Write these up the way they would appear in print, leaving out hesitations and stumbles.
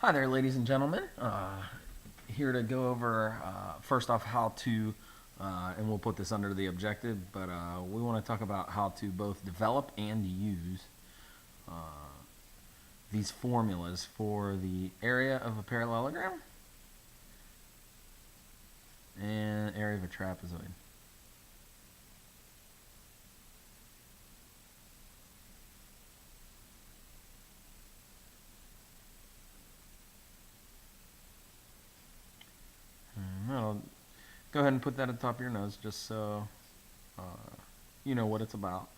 Hi there, ladies and gentlemen. Here to go over, first off, how to, and we'll put this under the objective, but we want to talk about how to both develop and use uh, these formulas for the area of a parallelogram and area of a trapezoid. I'll go ahead and put that at the top of your nose just so uh, you know what it's about,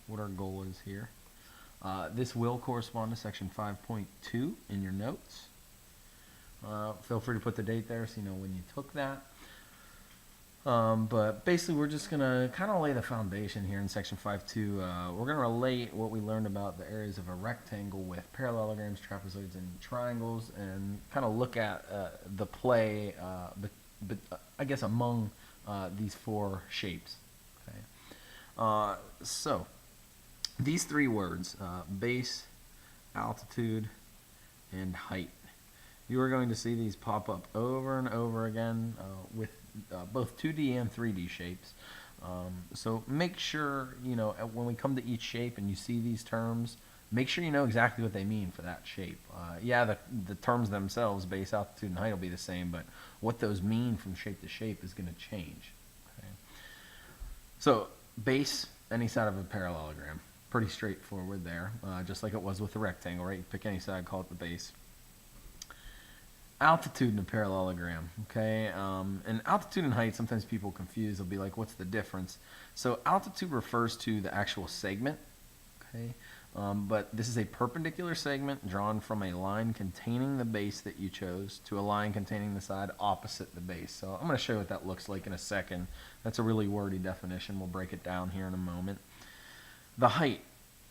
what our goal is here. This will correspond to section 5.2 in your notes. Feel free to put the date there so you know when you took that. But basically, we're just going to kind of lay the foundation here in section 5.2. We're going to relate what we learned about the areas of a rectangle with parallelograms, trapezoids, and triangles, and kind of look at the play, I guess, among these four shapes. Okay. So, these three words, base, altitude, and height, you are going to see these pop up over and over again with both 2D and 3D shapes. So make sure, when we come to each shape and you see these terms, make sure you know exactly what they mean for that shape. Yeah, the terms themselves, base, altitude, and height, will be the same, but what those mean from shape to shape is going to change. Okay? So base, any side of a parallelogram. Pretty straightforward there, just like it was with the rectangle, right? You pick any side, call it the base. Altitude in a parallelogram, okay? And altitude and height, sometimes people confuse. They'll be like, what's the difference? So altitude refers to the actual segment, okay? But this is a perpendicular segment drawn from a line containing the base that you chose to a line containing the side opposite the base. So I'm going to show you what that looks like in a second. That's a really wordy definition. We'll break it down here in a moment. The height,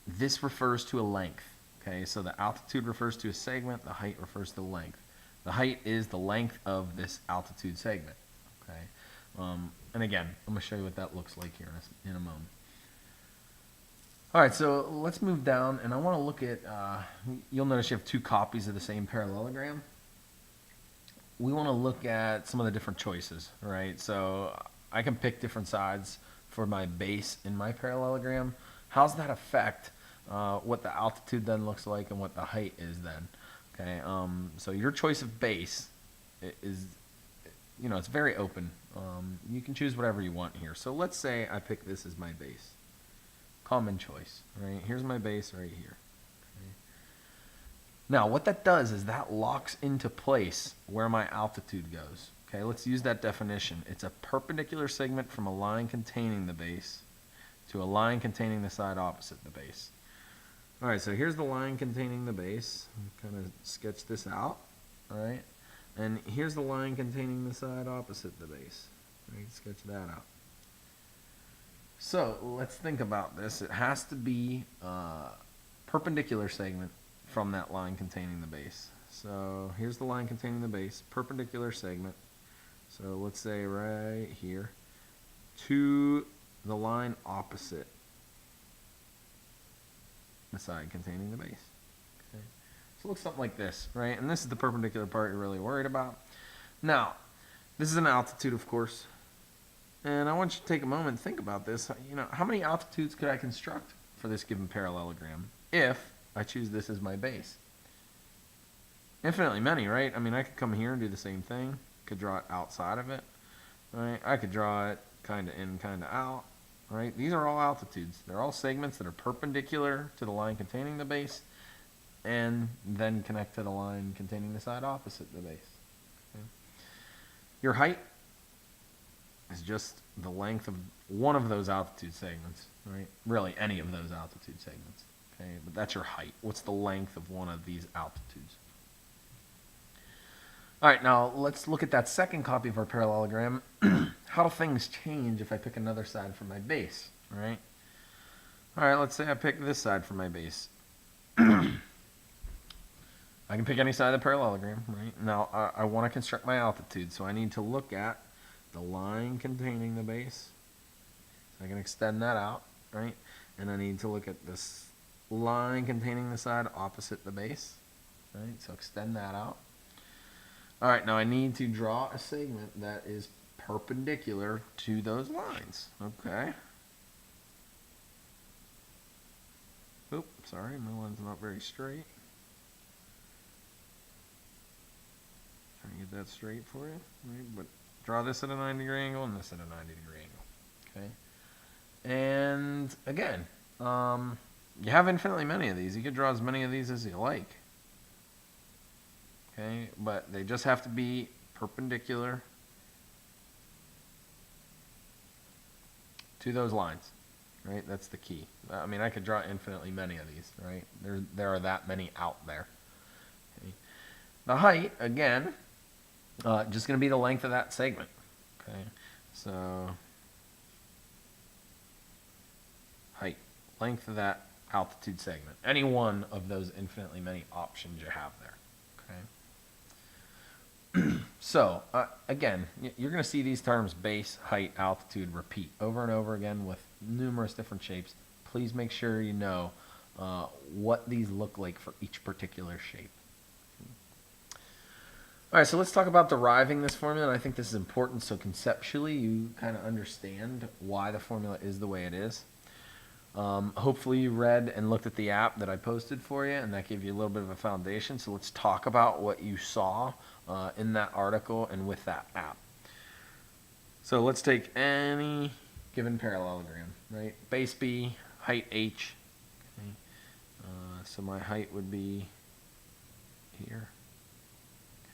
this refers to a length, okay? So the altitude refers to a segment. The height refers to the length. The height is the length of this altitude segment, okay? And again, I'm going to show you what that looks like here in a moment. All right, so let's move down, and I want to look at, you'll notice you have two copies of the same parallelogram. We want to look at some of the different choices, right? So I can pick different sides for my base in my parallelogram. How's that affect what the altitude then looks like and what the height is then? Okay, so your choice of base is, it's very open. You can choose whatever you want here. So let's say I pick this as my base. Common choice, right? Here's my base right here. Okay. Now, what that does is that locks into place where my altitude goes. Okay, let's use that definition. It's a perpendicular segment from a line containing the base to a line containing the side opposite the base. All right, so here's the line containing the base. Kind of sketch this out, all right? And here's the line containing the side opposite the base. Right, sketch that out. So let's think about this. It has to be a perpendicular segment from that line containing the base. So here's the line containing the base, perpendicular segment. So let's say right here to the line opposite the side containing the base. Okay. So it looks something like this, right? And this is the perpendicular part you're really worried about. Now, this is an altitude, of course. And I want you to take a moment and think about this. How many altitudes could I construct for this given parallelogram if I choose this as my base? Infinitely many, right? I mean, I could come here and do the same thing. Could draw it outside of it, right? I could draw it kind of in, kind of out. Right? These are all altitudes. They're all segments that are perpendicular to the line containing the base and then connect to the line containing the side opposite the base. Okay. Your height is just the length of one of those altitude segments, right? Really, any of those altitude segments. Okay, but that's your height. What's the length of one of these altitudes? All right, now let's look at that second copy of our parallelogram. How do things change if I pick another side for my base, right? All right, let's say I pick this side for my base. I can pick any side of the parallelogram, right? Now, I want to construct my altitude, so I need to look at the line containing the base. So I can extend that out, right? And I need to look at this line containing the side opposite the base. right? So extend that out. All right, now I need to draw a segment that is perpendicular to those lines, okay? Oop, sorry, my line's not very straight. Trying to get that straight for you, right? But draw this at a 90-degree angle and this at a 90-degree angle, okay? And again, you have infinitely many of these. You could draw as many of these as you like. Okay, but they just have to be perpendicular to those lines, right? That's the key. I mean, I could draw infinitely many of these, right? There are that many out there. Okay. The height, again, just going to be the length of that segment. Okay, so height, length of that altitude segment. Any one of those infinitely many options you have there. Okay. So, again, you're going to see these terms base, height, altitude repeat over and over again with numerous different shapes. Please make sure you know what these look like for each particular shape. All right, so let's talk about deriving this formula, and I think this is important so conceptually you kind of understand why the formula is the way it is. Hopefully you read and looked at the app that I posted for you, and that gave you a little bit of a foundation. So let's talk about what you saw in that article and with that app. So let's take any given parallelogram, right? Base B, height H. Okay. So my height would be here.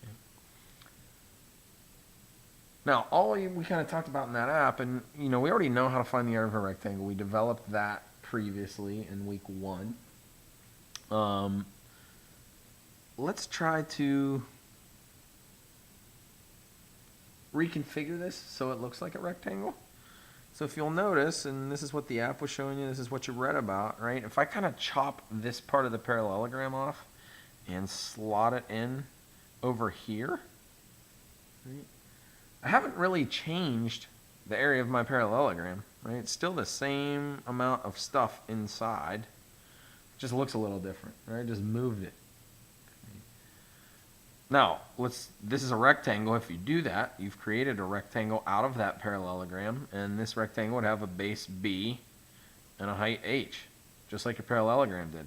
Okay. Now, we kind of talked about in that app, and we already know how to find the area of a rectangle. We developed that previously in week 1. Let's try to reconfigure this so it looks like a rectangle. So if you'll notice, and this is what the app was showing you, this is what you read about, right? If I kind of chop this part of the parallelogram off and slot it in over here, right? I haven't really changed the area of my parallelogram, right? It's still the same amount of stuff inside. It just looks a little different, right? Just moved it. Okay. Now, this is a rectangle. If you do that, you've created a rectangle out of that parallelogram, and this rectangle would have a base B and a height H, just like your parallelogram did.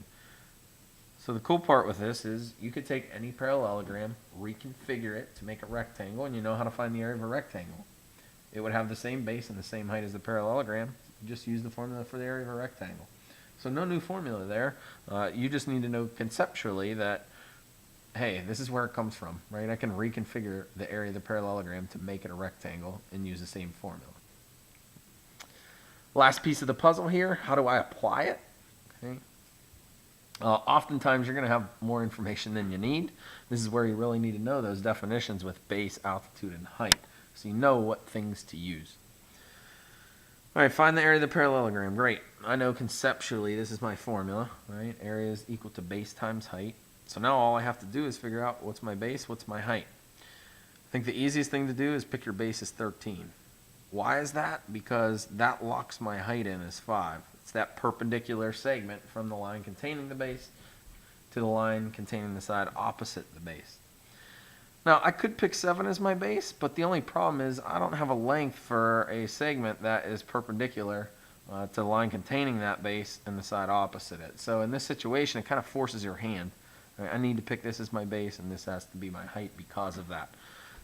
So the cool part with this is you could take any parallelogram, reconfigure it to make a rectangle, and you know how to find the area of a rectangle. It would have the same base and the same height as the parallelogram. You just use the formula for the area of a rectangle. So no new formula there. You just need to know conceptually that, hey, this is where it comes from, right? I can reconfigure the area of the parallelogram to make it a rectangle and use the same formula. Last piece of the puzzle here, how do I apply it? Okay. Oftentimes you're going to have more information than you need. This is where you really need to know those definitions with base, altitude, and height, so you know what things to use. All right, find the area of the parallelogram. Great. I know conceptually this is my formula, right? Area is equal to base times height. So now all I have to do is figure out what's my base, what's my height. I think the easiest thing to do is pick your base as 13. Why is that? Because that locks my height in as 5. It's that perpendicular segment from the line containing the base to the line containing the side opposite the base. Now, I could pick 7 as my base, but the only problem is I don't have a length for a segment that is perpendicular to the line containing that base and the side opposite it. So in this situation, it kind of forces your hand. Right? I need to pick this as my base, and this has to be my height because of that.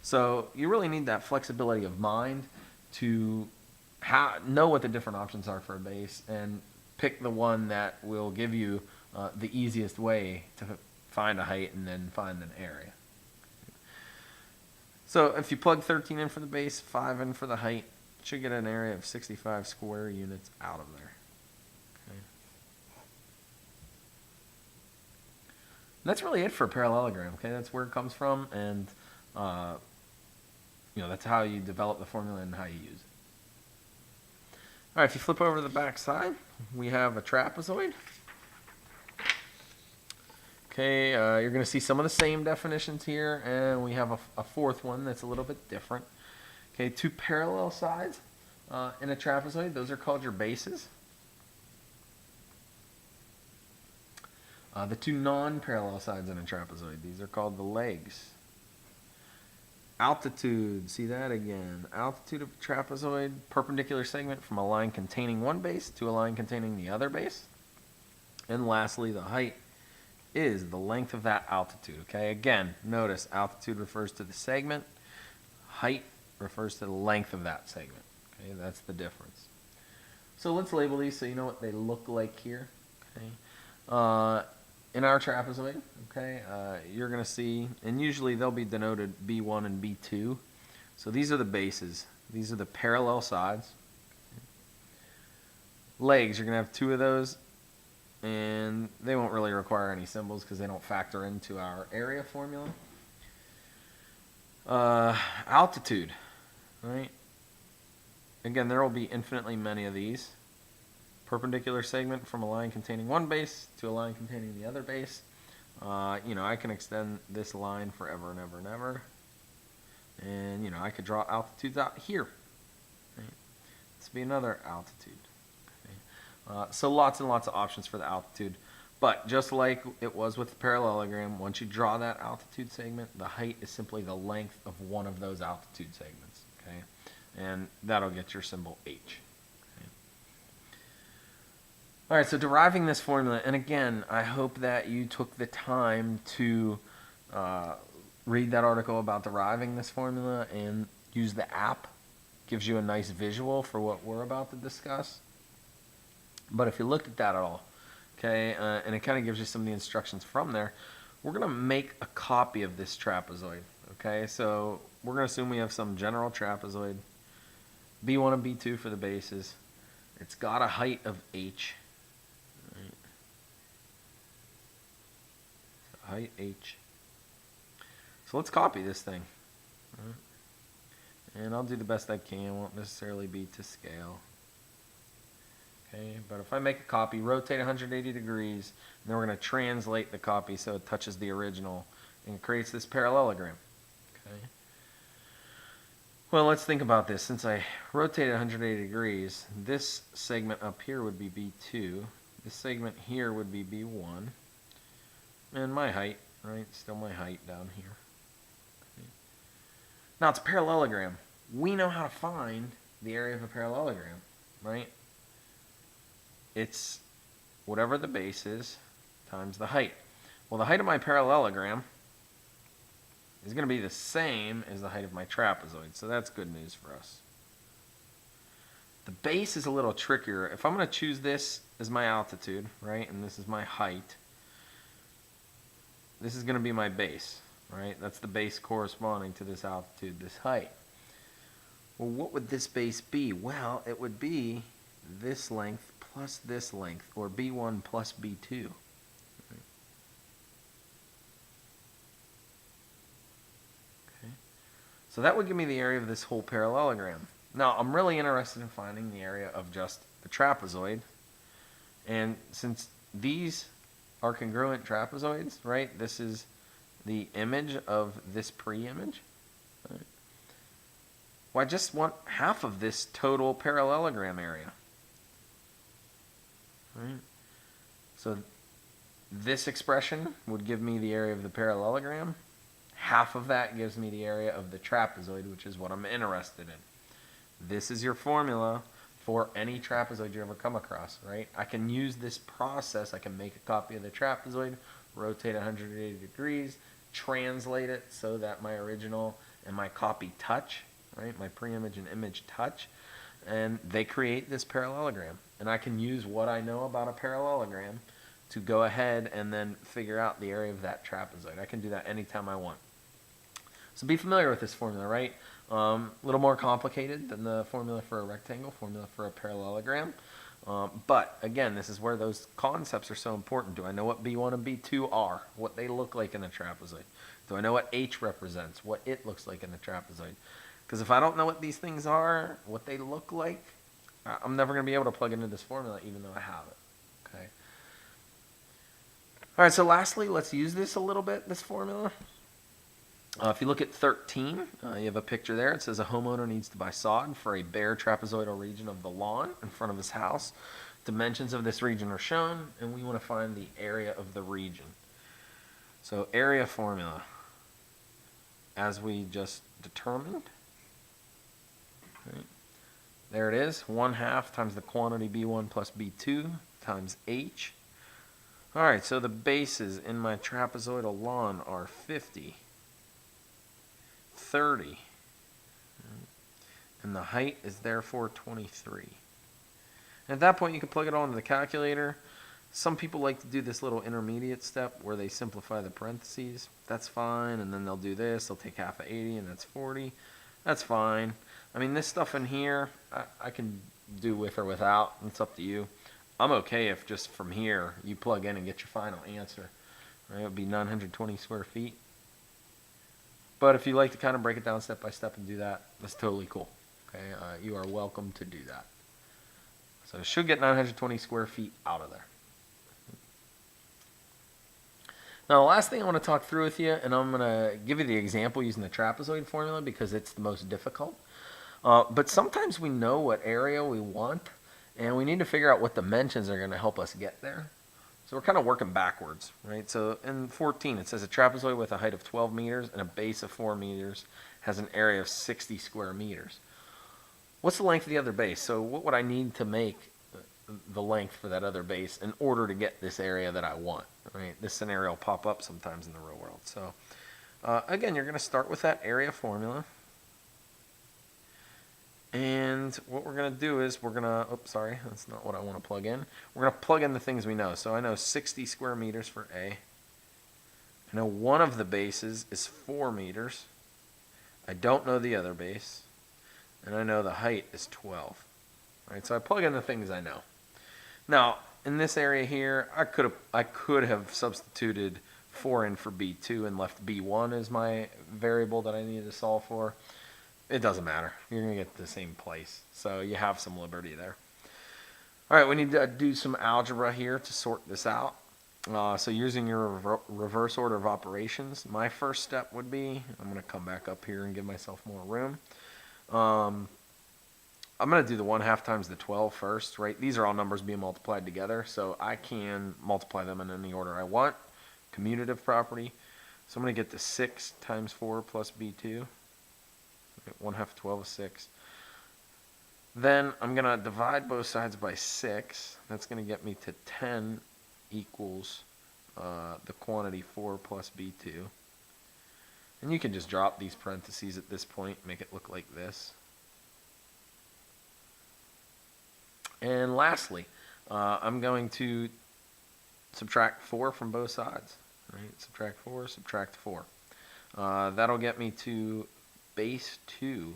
So you really need that flexibility of mind to know what the different options are for a base and pick the one that will give you the easiest way to find a height and then find an area. So if you plug 13 in for the base, 5 in for the height, you should get an area of 65 square units out of there. Okay. And that's really it for a parallelogram. Okay, that's where it comes from, and that's how you develop the formula and how you use it. All right, if you flip over to the back side, we have a trapezoid. Okay, you're going to see some of the same definitions here, and we have a fourth one that's a little bit different. Okay, 2 parallel sides in a trapezoid, those are called your bases. The two non-parallel sides in a trapezoid, these are called the legs. Altitude, see that again. Altitude of a trapezoid, perpendicular segment from a line containing one base to a line containing the other base. And lastly, the height is the length of that altitude, okay? Again, notice altitude refers to the segment, height refers to the length of that segment, okay? That's the difference. So let's label these so you know what they look like here, okay? In our trapezoid, okay, you're going to see, and usually they'll be denoted B1 and B2. So these are the bases. These are the parallel sides. Legs, you're going to have two of those, and they won't really require any symbols because they don't factor into our area formula. Altitude, right? Again, there will be infinitely many of these. Perpendicular segment from a line containing one base to a line containing the other base. I can extend this line forever and ever and ever. And, I could draw altitudes out here. Right? This would be another altitude. Okay? So lots and lots of options for the altitude. But just like it was with the parallelogram, once you draw that altitude segment, the height is simply the length of one of those altitude segments. Okay? And that'll get your symbol H. All right, so deriving this formula, and again, I hope that you took the time to read that article about deriving this formula and use the app. Gives you a nice visual for what we're about to discuss. But if you looked at that at all, okay, and it kind of gives you some of the instructions from there, we're going to make a copy of this trapezoid, okay? So we're going to assume we have some general trapezoid, B1 and B2 for the bases. It's got a height of H. Height H. So let's copy this thing. And I'll do the best I can. It won't necessarily be to scale. Okay, but if I make a copy, rotate 180 degrees, and then we're going to translate the copy so it touches the original and creates this parallelogram. Okay. Well, let's think about this. Since I rotated 180 degrees, this segment up here would be B2. This segment here would be B1. And my height, right? Still my height down here. Okay. Now it's a parallelogram. We know how to find the area of a parallelogram, right? It's whatever the base is times the height. Well, the height of my parallelogram is going to be the same as the height of my trapezoid, so that's good news for us. The base is a little trickier. If I'm going to choose this as my altitude, right, and this is my height, this is going to be my base, right? That's the base corresponding to this altitude, this height. Well, what would this base be? Well, it would be this length plus this length, or B1 plus B2. Right? Okay. So that would give me the area of this whole parallelogram. Now, I'm really interested in finding the area of just the trapezoid. And since these are congruent trapezoids, right? This is the image of this pre-image. Right? Well, I just want half of this total parallelogram area. Right? So this expression would give me the area of the parallelogram. Half of that gives me the area of the trapezoid, which is what I'm interested in. This is your formula for any trapezoid you ever come across, right? I can use this process. I can make a copy of the trapezoid, rotate 180 degrees, translate it so that my original and my copy touch, right? My pre-image and image touch, and they create this parallelogram. And I can use what I know about a parallelogram to go ahead and then figure out the area of that trapezoid. I can do that anytime I want. So be familiar with this formula, right? A little more complicated than the formula for a rectangle, formula for a parallelogram. But again, this is where those concepts are so important. Do I know what B1 and B2 are? What they look like in a trapezoid? Do I know what H represents? What it looks like in the trapezoid? Because if I don't know what these things are, what they look like, I'm never going to be able to plug into this formula even though I have it. Okay. All right, so lastly, let's use this a little bit, this formula. If you look at 13, you have a picture there. It says a homeowner needs to buy sod for a bare trapezoidal region of the lawn in front of his house Dimensions of this region are shown, and we want to find the area of the region. So area formula, as we just determined. Right. There it is, 1/2 times the quantity B1 plus B2 times H. All right, so the bases in my trapezoidal lawn are 50, 30, and the height is therefore 23. And at that point, you can plug it all into the calculator. Some people like to do this little intermediate step where they simplify the parentheses. That's fine, and then they'll do this. They'll take half of 80, and that's 40. That's fine. I mean, this stuff in here, I can do with or without. It's up to you. I'm okay if just from here you plug in and get your final answer. Right? It would be 920 square feet. But if you like to kind of break it down step by step and do that, that's totally cool. Okay, you are welcome to do that. So it should get 920 square feet out of there. Now, the last thing I want to talk through with you, and I'm going to give you the example using the trapezoid formula because it's the most difficult. But sometimes we know what area we want, and we need to figure out what dimensions are going to help us get there. So we're kind of working backwards, right? So in 14, it says a trapezoid with a height of 12 meters and a base of 4 meters has an area of 60 square meters. What's the length of the other base? So what would I need to make the length for that other base in order to get this area that I want, right? This scenario will pop up sometimes in the real world. So again, you're going to start with that area formula. And what we're going to do is we're going to, oops, sorry, that's not what I want to plug in. We're going to plug in the things we know. So I know 60 square meters for A. I know one of the bases is 4 meters. I don't know the other base. And I know the height is 12. Right, so I plug in the things I know. Now, in this area here, I could have substituted 4 in for B2 and left B1 as my variable that I needed to solve for. It doesn't matter. You're going to get to the same place. So you have some liberty there. All right, we need to do some algebra here to sort this out. So using your reverse order of operations, my first step would be, I'm going to come back up here and give myself more room. I'm going to do the 1/2 times the 12 first, right? These are all numbers being multiplied together, so I can multiply them in any order I want. Commutative property. So I'm going to get to 6 times 4 plus B2. 1/2 of 12 is 6. Then I'm going to divide both sides by 6. That's going to get me to 10 equals the quantity 4 plus B2. And you can just drop these parentheses at this point, make it look like this. And lastly, I'm going to subtract 4 from both sides. Right? Subtract 4, subtract 4. That'll get me to base 2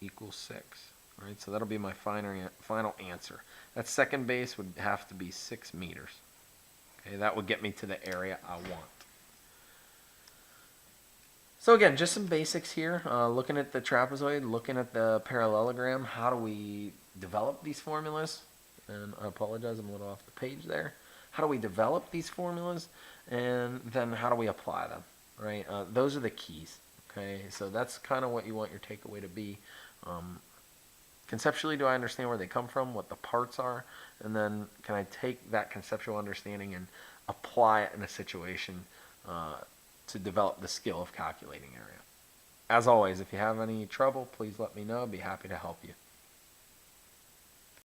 equals 6. Right? So that'll be my final answer. That second base would have to be 6 meters. Okay, that would get me to the area I want. So again, just some basics here. Looking at the trapezoid, looking at the parallelogram, how do we develop these formulas? And I apologize, I'm a little off the page there. How do we develop these formulas? And then how do we apply them, right? Those are the keys, okay? So that's kind of what you want your takeaway to be. Conceptually, do I understand where they come from, what the parts are? And then can I take that conceptual understanding and apply it in a situation to develop the skill of calculating area? As always, if you have any trouble, please let me know. I'd be happy to help you.